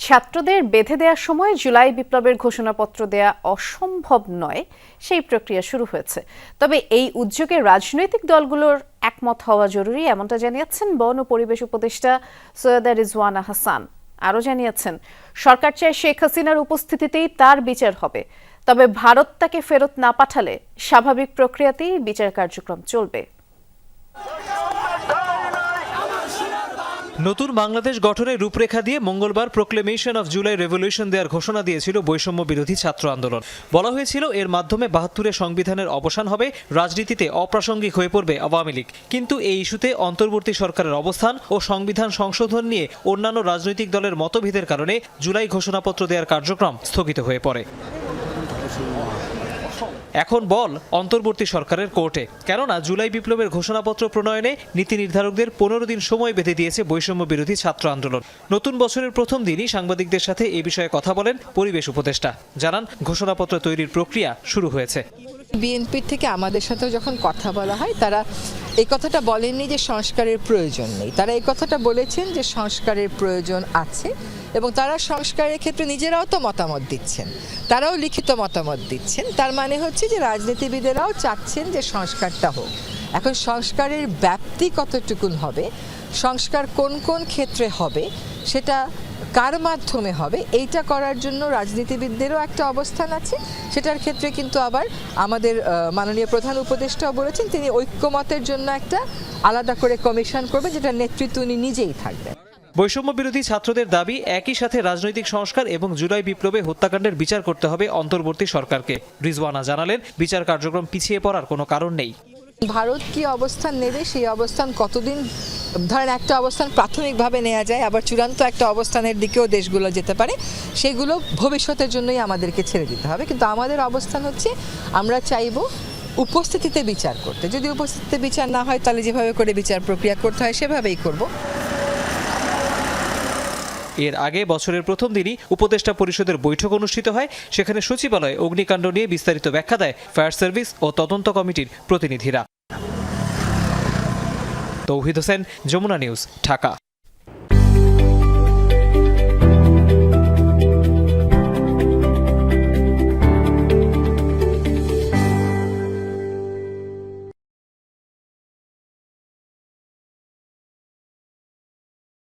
ছাত্রদের বেঁধে দেওয়ার সময় জুলাই বিপ্লবের ঘোষণাপত্র দেয়া অসম্ভব নয়, সেই প্রক্রিয়া শুরু হয়েছে। তবে এই উদ্যোগে রাজনৈতিক দলগুলোর একমত হওয়া জরুরি, এমনটা জানিয়েছেন বন ও পরিবেশ উপদেষ্টা সৈয়দা রিজওয়ানা হাসান। আরও জানিয়েছেন, সরকার চায় শেখ হাসিনার উপস্থিতিতেই তার বিচার হবে, তবে ভারত তাকে ফেরত না পাঠালে স্বাভাবিক প্রক্রিয়াতেই বিচার কার্যক্রম চলবে। নতুন বাংলাদেশ গঠনের রূপরেখা দিয়ে মঙ্গলবার প্রোক্লেমেশন অফ জুলাই রেভলিউশন দেওয়ার ঘোষণা দিয়েছিল বৈষম্য বিরোধী ছাত্র আন্দোলন। বলা হয়েছিল এর মাধ্যমে ৭২-এর সংবিধানের অবসান হবে, রাজনীতিতে অপ্রাসঙ্গিক হয়ে পড়বে আওয়ামী লীগ। কিন্তু এই ইস্যুতে অন্তর্বর্তী সরকারের অবস্থান ও সংবিধান সংশোধন নিয়ে অন্যান্য রাজনৈতিক দলের মতভেদের কারণে জুলাই ঘোষণাপত্র দেওয়ার কার্যক্রম স্থগিত হয়ে পড়ে। এখন বল অন্তর্বর্তী সরকারের কোর্টে, কেননা জুলাই বিপ্লবের ঘোষণাপত্র প্রণয়নে নীতি নির্ধারকদের ১৫ দিন সময় বেঁধে দিয়েছে বৈষম্য বিরোধী ছাত্র আন্দোলন। নতুন বছরের প্রথম দিনই সাংবাদিকদের সাথে এ বিষয়ে কথা বলেন পরিবেশ উপদেষ্টা। জানান, ঘোষণাপত্র তৈরির প্রক্রিয়া শুরু হয়েছে। বিএনপির থেকে আমাদের সাথেও যখন কথা বলা হয়, তারা এই কথাটা বলেননি যে সংস্কারের প্রয়োজন নেই, তারা এই কথাটা বলেছেন যে সংস্কারের প্রয়োজন আছে, এবং তারা সংস্কারের ক্ষেত্রে নিজেরাও তো মতামত দিচ্ছেন, তারাও লিখিত মতামত দিচ্ছেন। তার মানে হচ্ছে যে রাজনীতিবিদেরাও চাচ্ছেন যে সংস্কারটা হোক। এখন সংস্কারের ব্যাপ্তি কতটুকুন হবে, সংস্কার কোন কোন ক্ষেত্রে হবে, সেটা কার মাধ্যমে হবে, এইটা করার জন্য রাজনীতিবিদদেরও একটা অবস্থান আছে। সেটার ক্ষেত্রে কিন্তু আবার আমাদের মাননীয় প্রধান উপদেষ্টাও বলেছেন তিনি ঐক্যমতের জন্য একটা আলাদা করে কমিশন করবেন, যেটা নেতৃত্ব উনি নিজেই থাকবেন। বৈষম্য বিরোধী ছাত্রদের দাবি, একই সাথে রাজনৈতিক সংস্কার এবং জুলাই বিপ্লবে হত্যাকাণ্ডের বিচার করতে হবে অন্তর্বর্তী সরকারকে। রিজওয়ানা জানালেন, বিচার কার্যক্রম পিছিয়ে পড়ার কোনো কারণ নেই। ভারত কি অবস্থান নেবে, সেই অবস্থান কতদিন, ধরেন একটা অবস্থান প্রাথমিকভাবে নেওয়া যায়, আবার চূড়ান্ত একটা অবস্থানের দিকেও দেশগুলো যেতে পারে, সেগুলো ভবিষ্যতের জন্যই আমাদেরকে ছেড়ে দিতে হবে। কিন্তু আমাদের অবস্থান হচ্ছে, আমরা চাইব উপস্থিতিতে বিচার করতে। যদি উপস্থিতিতে বিচার না হয়, তাহলে যেভাবে করে বিচার প্রক্রিয়া করতে হয় সেভাবেই করব। এর আগে বছরের প্রথম দিনই উপদেষ্টা পরিষদের বৈঠক অনুষ্ঠিত হয়। সেখানে সচিবালয়ে অগ্নিকাণ্ড নিয়ে বিস্তারিত ব্যাখ্যা দেয় ফায়ার সার্ভিস ও তদন্ত কমিটির প্রতিনিধিরা। তৌহিদ হোসেন, যমুনা নিউজ, ঢাকা।